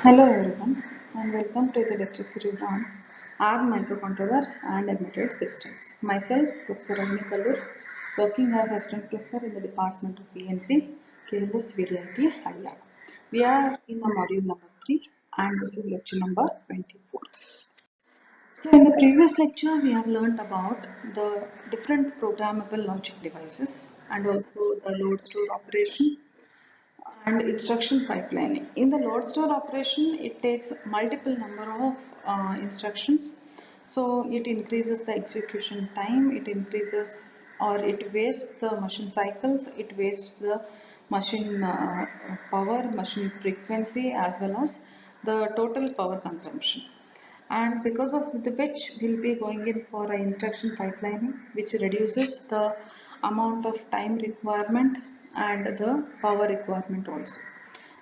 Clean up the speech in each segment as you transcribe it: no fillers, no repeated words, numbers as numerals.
Hello everyone and welcome to the lecture series on ARM microcontroller and embedded systems. Myself, Professor Ravni Kallur, working as assistant professor in the Department of ENC, KLS VDIT, Haryana. We are in the module number 3 and this is lecture number 24. So in the previous lecture, we have learnt about the different programmable logic devices and also the load store operation and instruction pipelining. In the load store operation, it takes multiple number of instructions. So it increases the execution time, it increases or it wastes the machine cycles, it wastes the machine power, machine frequency as well as the total power consumption. And because of which we'll be going in for an instruction pipelining which reduces the amount of time requirement and the power requirement also.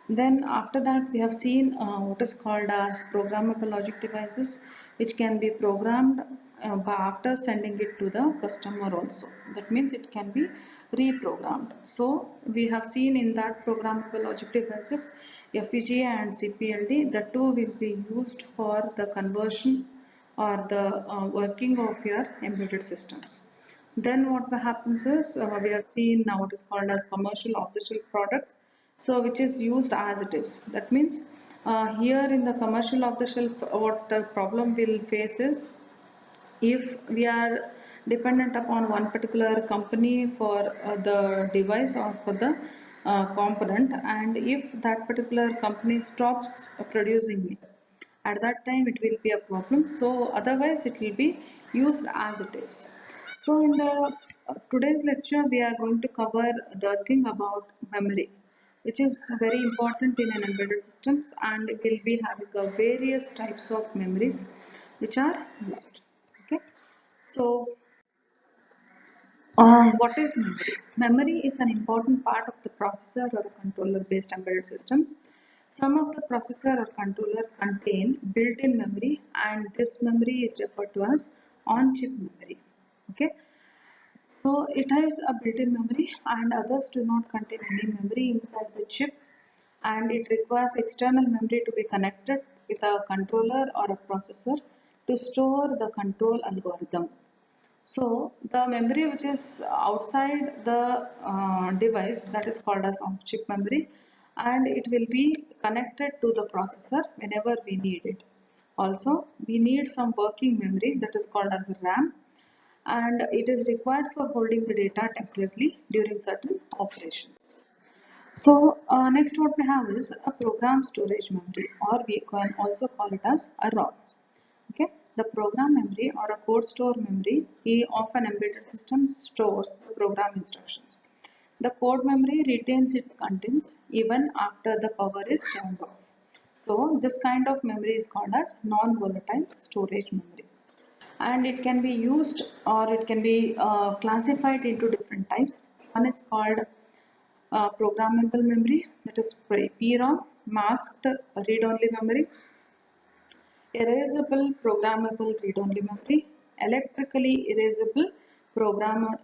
Then after that we have seen what is called as programmable logic devices which can be programmed after sending it to the customer also. That means it can be reprogrammed. So we have seen in that programmable logic devices FPGA and CPLD, the two will be used for the conversion or the working of your embedded systems. Then what happens is we have seen now what is called as commercial off-the-shelf products, so which is used as it is. That means here in the commercial off-the-shelf, what the problem will face is if we are dependent upon one particular company for the device or for the component, and if that particular company stops producing it, at that time it will be a problem. So otherwise it will be used as it is. So in the today's lecture we are going to cover the thing about memory, which is very important in an embedded systems, and we'll be having various types of memories which are used. Okay, so what is memory? Memory is an important part of the processor or controller based embedded systems. Some of the processor or controller contain built-in memory, and this memory is referred to as on-chip memory. Okay, so it has a built-in memory and others do not contain any memory inside the chip, and it requires external memory to be connected with a controller or a processor to store the control algorithm. So the memory which is outside the device, that is called as on-chip memory, and it will be connected to the processor whenever we need it. Also, we need some working memory that is called as RAM, and it is required for holding the data temporarily during certain operations. So next what we have is a program storage memory, or we can also call it as a ROM. Okay, the program memory or a code store memory of an embedded system stores the program instructions. The code memory retains its contents even after the power is turned off. So this kind of memory is called as non-volatile storage memory, and it can be used or it can be classified into different types. One is called programmable memory, that is PROM, masked read-only memory, erasable programmable read-only memory, electrically erasable program,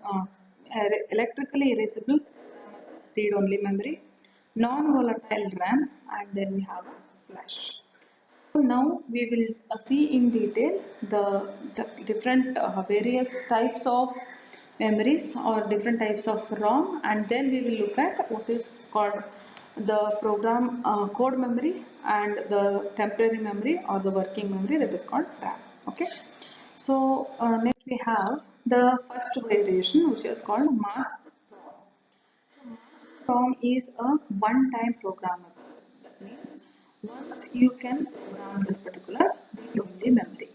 electrically erasable read-only memory, non-volatile RAM, and then we have a flash. So now we will see in detail the different various types of memories or different types of ROM, and then we will look at what is called the program code memory and the temporary memory or the working memory, that is called RAM. Okay, so next we have the first variation, which is called masked ROM. So masked ROM is a one-time programmable. That means once you can program this particular read-only memory.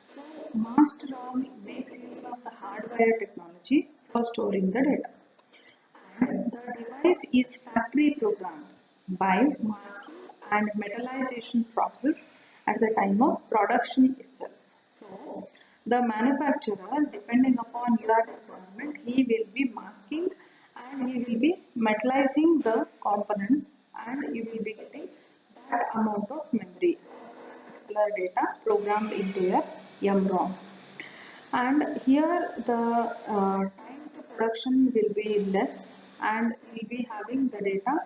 So masked ROM makes use of the hardware technology for storing the data. And the device is factory programmed by masking and metallization process at the time of production itself. So the manufacturer, depending upon your requirement, he will be masking and he will be metallizing the components, and you will be getting that amount of memory, particular data programmed into your MROM. And here the time to production will be less, and we'll be having the data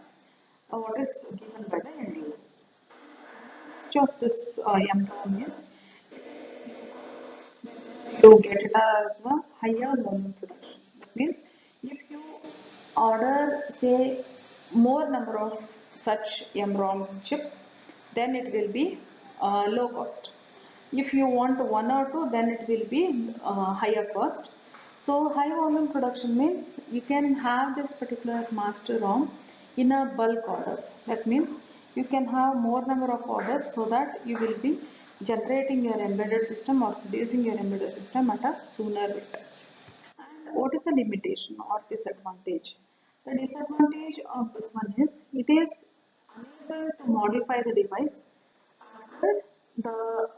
what is given by the end user. of this MROM is you get it as a higher volume production. That means if you order say more number of such MROM chips, then it will be low cost. If you want one or two, then it will be higher cost. So high volume production means you can have this particular master ROM in a bulk orders. That means you can have more number of orders so that you will be generating your embedded system or producing your embedded system at a sooner rate. And what is the limitation or disadvantage? The disadvantage of this one is it is unable to modify the device after the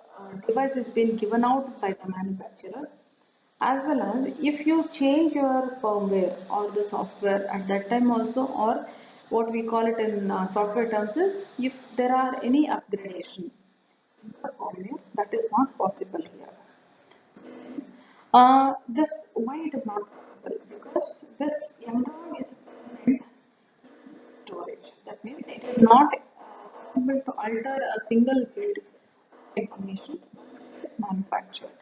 device is been given out by the manufacturer, as well as if you change your firmware or the software at that time also, or what we call it in software terms is if there are any upgradation in the firmware, that is not possible here. This why it is not possible, because this MROM is permanent storage. That means it is not possible to alter a single field information is manufactured.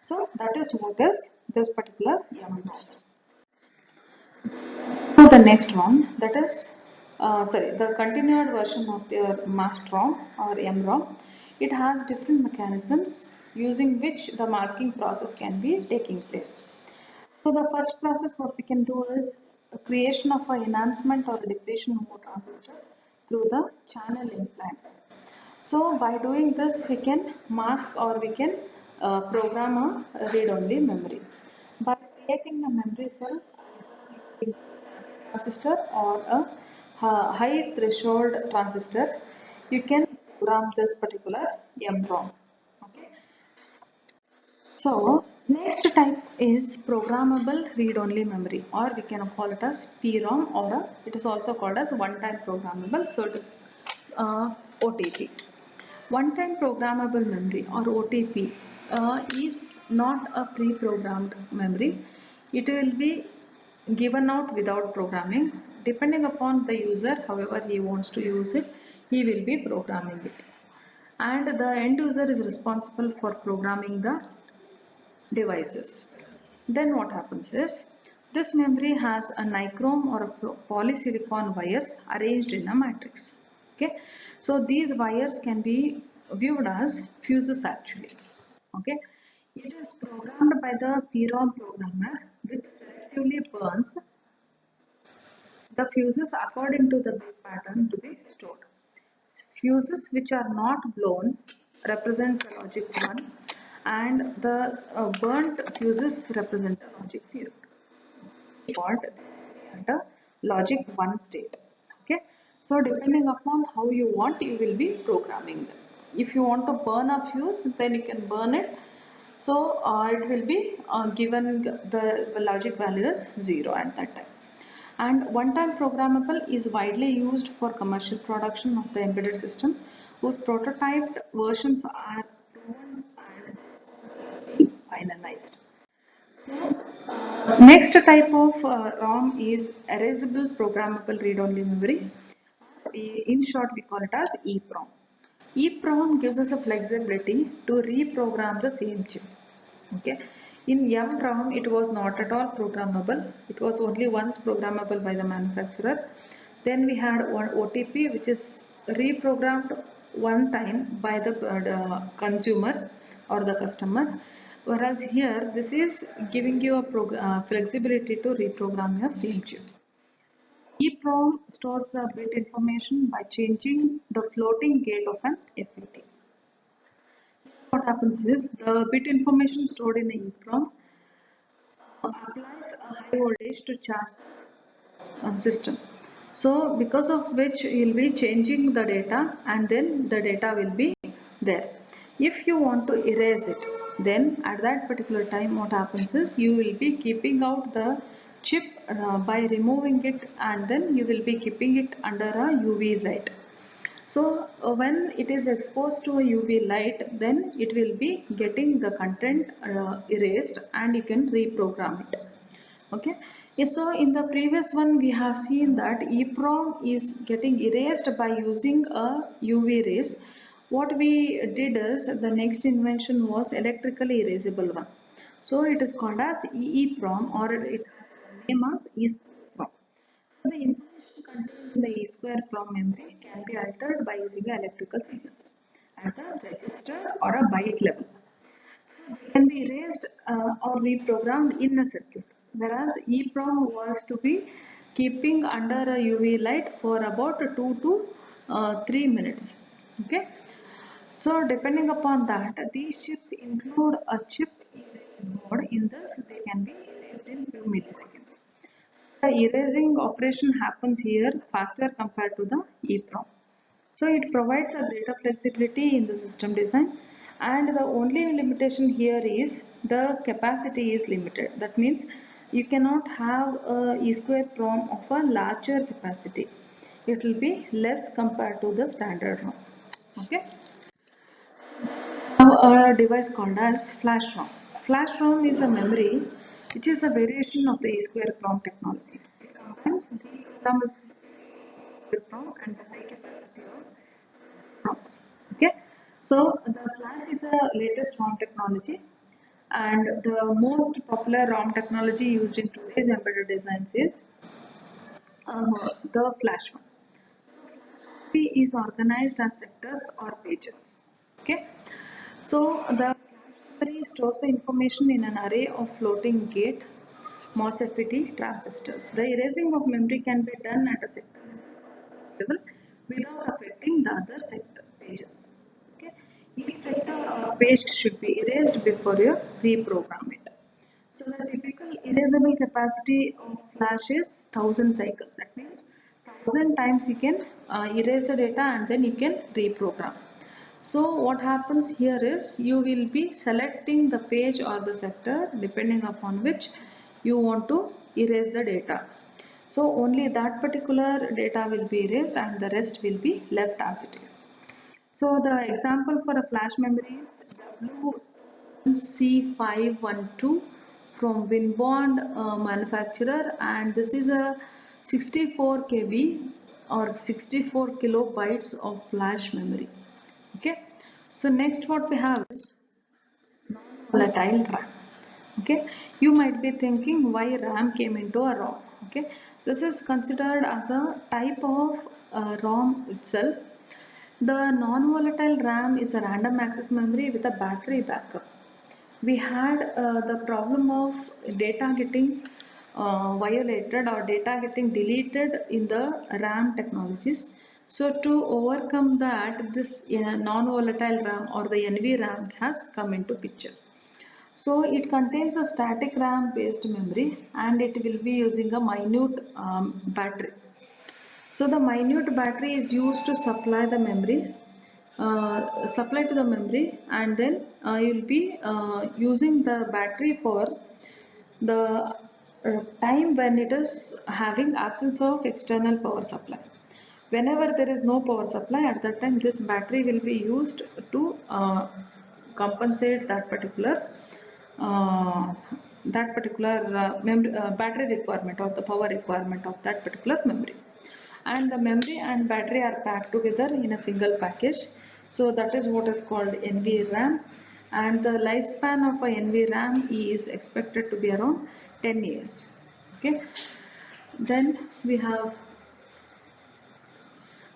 So that is what is this particular MROM. So the next one, that is the continued version of the masked ROM or MROM. It has different mechanisms using which the masking process can be taking place. So the first process what we can do is a creation of an enhancement or a depletion mode transistor through the channel implant. So by doing this we can mask or we can program a read-only memory. By creating a memory cell transistor or a high threshold transistor, you can program this particular MROM. Okay. So next type is programmable read-only memory, or we can call it as PROM, or it is also called as one-time programmable. So it is OTP. One-time programmable memory or OTP is not a pre-programmed memory. It will be given out without programming. Depending upon the user, however he wants to use it, he will be programming it. And the end user is responsible for programming the devices. Then what happens is, this memory has a nichrome or a polysilicon wires arranged in a matrix. Okay, so these wires can be viewed as fuses actually. Okay, it is programmed by the PROM programmer, which selectively burns the fuses according to the bit pattern to be stored. Fuses which are not blown represents a logic 1, and the burnt fuses represent a logic 0. What at a logic 1 state. Okay, so depending upon how you want, you will be programming them. If you want to burn a fuse, then you can burn it. So it will be given the logic value is 0 at that time. And one-time programmable is widely used for commercial production of the embedded system, whose prototyped versions are proven and finalized. Next type of ROM is erasable programmable read-only memory. In short, we call it as EEPROM. EEPROM gives us a flexibility to reprogram the same chip. Okay. In MROM, it was not at all programmable. It was only once programmable by the manufacturer. Then we had one OTP, which is reprogrammed one time by the consumer or the customer. Whereas here, this is giving you a flexibility to reprogram your same chip. EEPROM stores the bit information by changing the floating gate of an FET. What happens is the bit information stored in the EEPROM applies a high voltage to charge the system. So because of which you will be changing the data, and then the data will be there. If you want to erase it, then at that particular time what happens is you will be keeping out the chip by removing it, and then you will be keeping it under a UV light. So when it is exposed to a UV light, then it will be getting the content erased, and you can reprogram it. Okay. So in the previous one we have seen that EEPROM is getting erased by using a UV rays, What we did is the next invention was electrically erasable one. So it is called as EEPROM, or it has the name as EEPROM. So the information contained in the E square PROM memory can be altered by using the electrical signals at the register or a byte level. So they can be erased or reprogrammed in a circuit, whereas EEPROM was to be keeping under a UV light for about 2 to 3 minutes. Okay. So depending upon that, these chips include a chip erase mode. In this, they can be erased in few milliseconds. The erasing operation happens here faster compared to the EEPROM. So it provides a greater flexibility in the system design, and the only limitation here is the capacity is limited. That means you cannot have a E square PROM of a larger capacity. It will be less compared to the standard ROM. Okay. Now a device called as flash ROM. Flash ROM is a memory which is a variation of the E square PROM technology. It combines the programmable PROM and the high capacity of ROMs. Okay, so the flash is the latest ROM technology, and the most popular ROM technology used in today's embedded designs is the flash one. Memory is organized as sectors or pages. Okay, so the flash memory stores the information in an array of floating gate MOSFET transistors. The erasing of memory can be done at a sector level without affecting the other sector pages. Okay, each sector or page should be erased before you reprogram it. So the typical erasable capacity of flash is 1000 cycles. That means 1000 times you can erase the data and then you can reprogram. So what happens here is you will be selecting the page or the sector depending upon which you want to erase the data. So only that particular data will be erased and the rest will be left as it is. So the example for a flash memory is WC512 from Winbond manufacturer, and this is a 64 KB or 64 kilobytes of flash memory. Okay, so next what we have is volatile RAM. Okay, you might be thinking why RAM came into a ROM. Okay, this is considered as a type of ROM itself. The non-volatile RAM is a random access memory with a battery backup. We had the problem of data getting violated or data getting deleted in the RAM technologies. So to overcome that, this non-volatile RAM or the NVRAM has come into picture. So it contains a static RAM based memory, and it will be using a minute battery. So the minute battery is used to supply the memory, supply to the memory, and then you'll be using the battery for the time when it is having absence of external power supply. Whenever there is no power supply, at that time this battery will be used to compensate uh, that particular battery requirement or the power requirement of that particular memory. And the memory and battery are packed together in a single package. So that is what is called NVRAM, and the lifespan of a NVRAM is expected to be around 10 years. Okay, then we have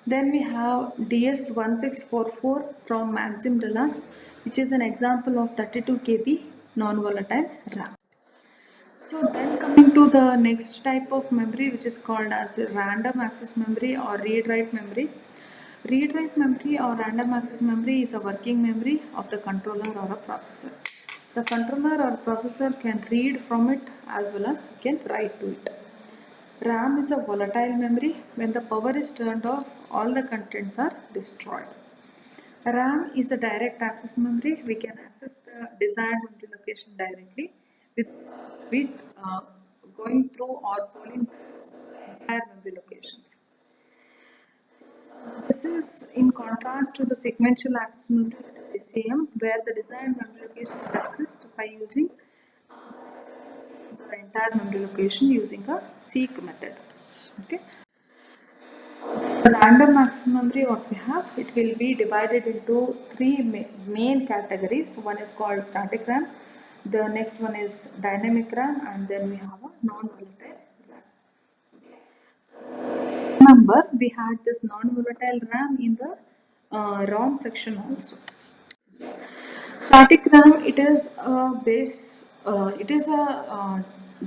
DS1644 from Maxim Delas, which is an example of 32 KB non-volatile RAM. So then coming to the next type of memory, which is called as random access memory or read-write memory. Read-write memory or random access memory is a working memory of the controller or a processor. The controller or processor can read from it as well as can write to it. RAM is a volatile memory. When the power is turned off, all the contents are destroyed. RAM is a direct access memory. We can access the desired memory location directly with going through or pulling entire memory locations. This is in contrast to the sequential access memory, that is SAM, where the desired memory location is accessed by using the entire memory location using a seek method. Okay. The random access memory what we have, it will be divided into three main categories. One is called static RAM, the next one is dynamic RAM, and then we have a non-volatile RAM. Remember, we had this non-volatile RAM in the ROM section also. Static RAM, it is a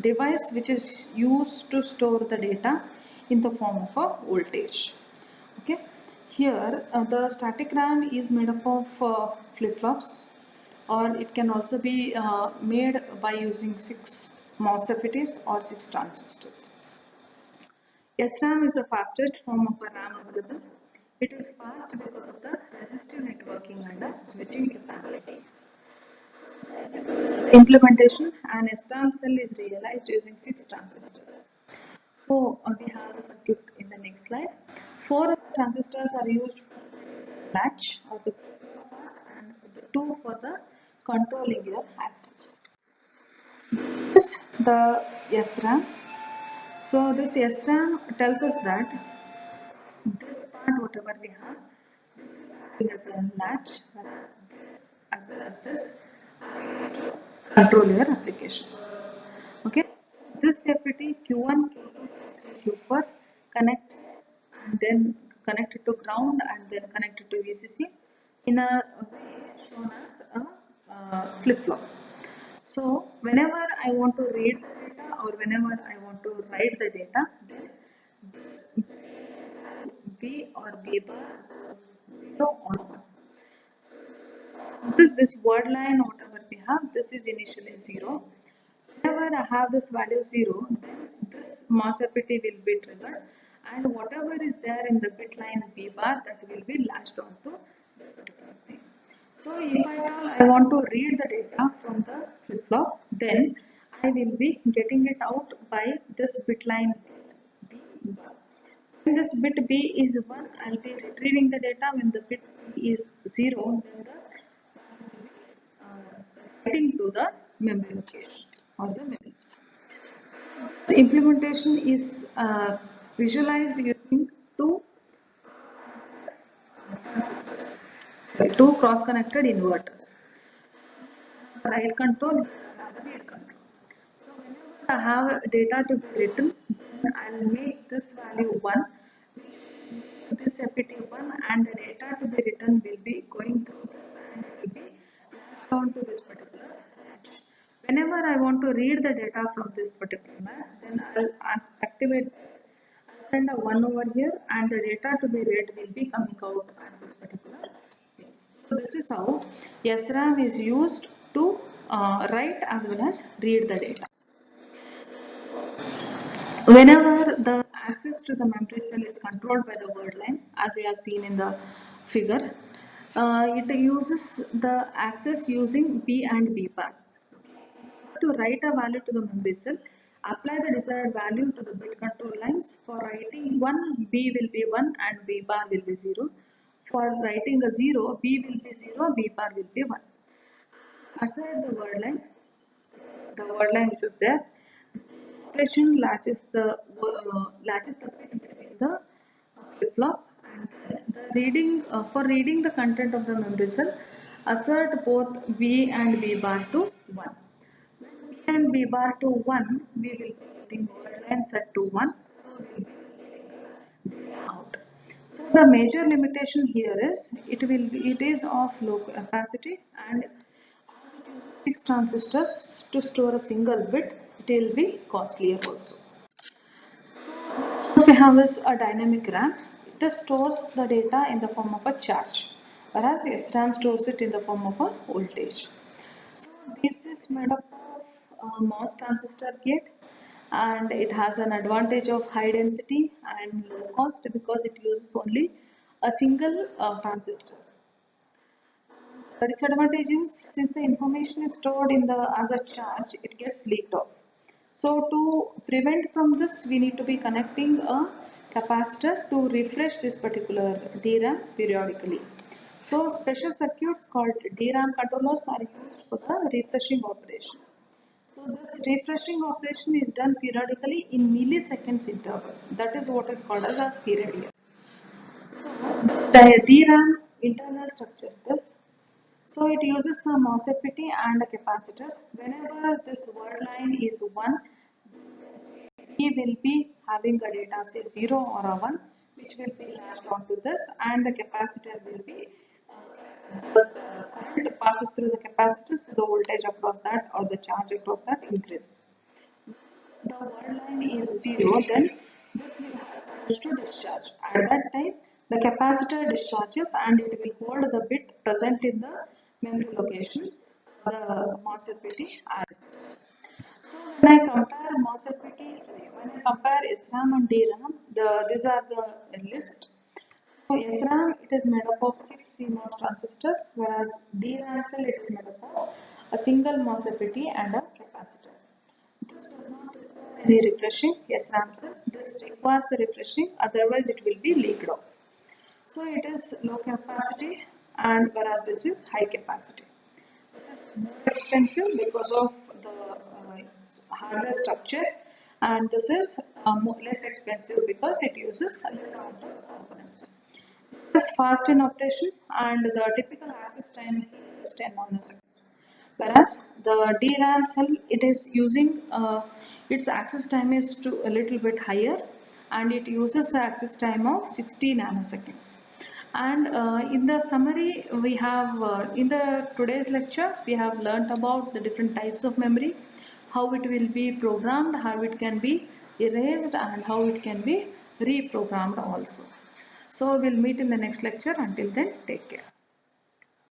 device which is used to store the data in the form of a voltage. Okay, here the static RAM is made up of flip-flops, or it can also be made by using 6 MOSFETs or 6 transistors. SRAM is the fastest form of a RAM available. It is fast because of the resistive networking and the switching capability. Implementation, an SRAM cell is realized using 6 transistors. So we have the circuit in the next slide. 4 transistors are used for latch or the and the 2 for the controlling your access. This is the SRAM. So this SRAM tells us that this part whatever we have, this is acting as a latch, whereas this as well as this control your application. Okay, this FET Q1, Q2, Q3, Q4 connect and then connected to ground and then connected to VCC in a way shown as a flip-flop. So whenever I want to read the data or whenever I want to write the data, then this B or B bar 0 or 1. This word line whatever we have, this is initially 0. Whenever I have this value 0, then this MOSFET will be triggered and whatever is there in the bit line B bar, that will be latched onto this particular thing. So if I want to read the data from the flip-flop, then I will be getting it out by this bit line B bar. When this bit B is 1, I will be retrieving the data. When the bit B is 0, then the writing to the memory location or the memory. This implementation is visualized using two transistors, two cross-connected inverters. Write control, read control. So whenever I have data to be written, then I will make this value 1, this FET 1, and the data to be written will be going through this and will be latched on to this particular latch. Whenever I want to read the data from this particular latch, then I will activate this. I'll send a 1 over here and the data to be read will be coming out at this particular pin. So this is how SRAM is used to write as well as read the data. Whenever the access to the memory cell is controlled by the word line, as we have seen in the figure, it uses the access using B and B bar. To write a value to the memory cell, apply the desired value to the bit control lines. For writing 1, B will be 1 and B bar will be 0. For writing a 0, B will be 0, B bar will be 1. Aside the word line which is there, operation latches the pin between the flip-flop and the reading for reading the content of the memory cell, assert both B and B bar to 1. When B and B bar to 1, we will be getting word line set to 1, so we will be getting out. So the major limitation here is it is of low capacity, and 6 transistors to store a single bit, it will be costlier also. What we have is a dynamic RAM. It stores the data in the form of a charge, whereas SRAM stores it in the form of a voltage. So this is made up of a MOS transistor gate, and it has an advantage of high density and low cost because it uses only a single transistor. The disadvantage is since the information is stored in the as a charge, it gets leaked off. So to prevent from this, we need to be connecting a capacitor to refresh this particular DRAM periodically. So special circuits called DRAM controllers are used for the refreshing operation. So this refreshing operation is done periodically in milliseconds interval. That is what is called as a period here. The DRAM internal structure this. So it uses a MOSFET and a capacitor. Whenever this word line is 1, we will be having a data say 0 or a 1, which will be latched onto this, and the capacitor will be the current passes through the capacitor, so the voltage across that or the charge across that increases. The word line is 0, then this will have to discharge. At that time, the capacitor discharges and it will hold the bit present in the memory location, the MOSFET as it is. So when I compare when I compare SRAM and DRAM, these are the list. So SRAM, it is made up of 6 CMOS transistors, whereas DRAM cell, it is made up of a single MOSFET and a capacitor. This does not require any refreshing. SRAM cell, this requires the refreshing, otherwise it will be leaked out. So it is low capacity, and whereas this is high capacity. This is more expensive because of the hardware structure, and this is less expensive because it uses a less amount of components. This is fast in operation, and the typical access time is 10 nanoseconds. Whereas the DRAM cell, it is using its access time is to a little bit higher, and it uses the access time of 60 nanoseconds. And in the summary, we have in the today's lecture, we have learnt about the different types of memory, how it will be programmed, how it can be erased, and how it can be reprogrammed also. So we'll meet in the next lecture. Until then, take care.